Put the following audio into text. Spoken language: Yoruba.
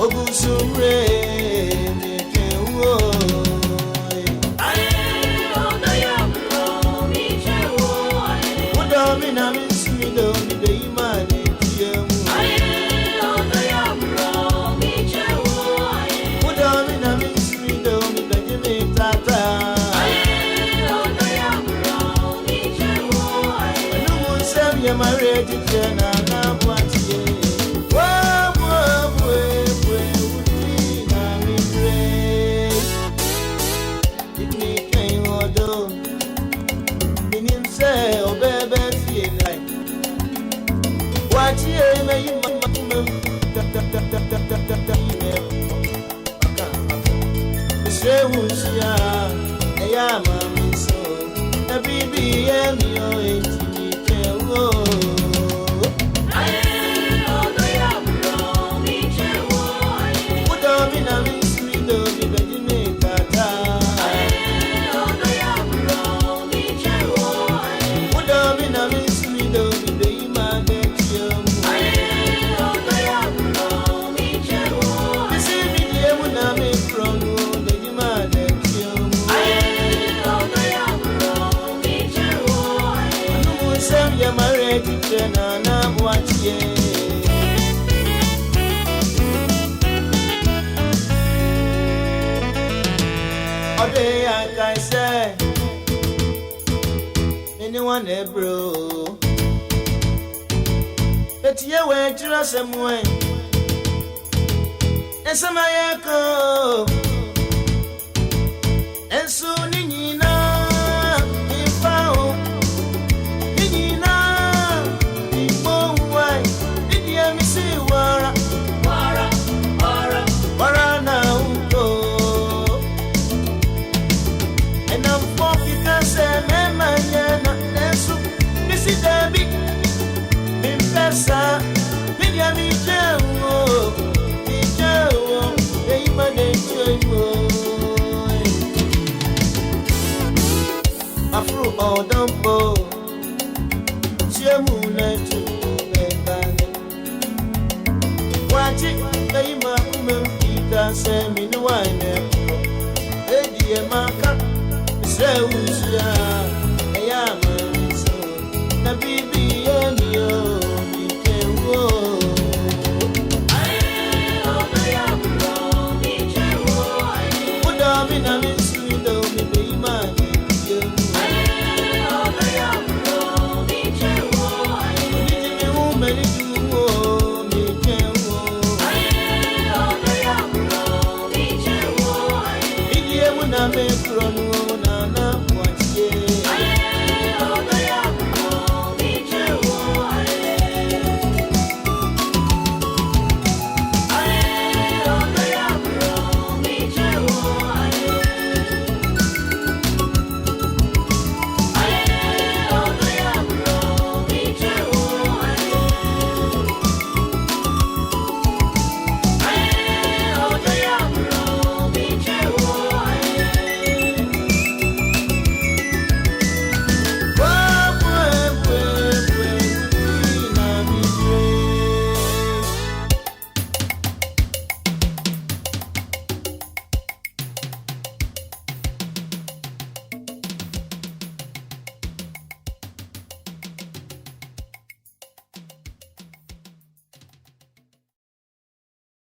Ogusumre me chewo. Udomina mismido mi de imani tiemu. Udomina mismido mi de jimi tata. Numu sem ye marriage tena na mwatie. Anyone bro, but ye went to us some way. And some I echo, and soon in found Nina, in one way, did you ever see Wara now? And I'm 40% Debbie, Impesa, Media Mijo, they manage Afro or Dumbo, Siamuna to Bebane. Watch it, they might Peter, Sam in the wine. Lady Marka, Seusia, I am. Bibi emio mikewo Udomina mismido mi de imani Nijimi umeli juwo mikewo Idiye muna me krono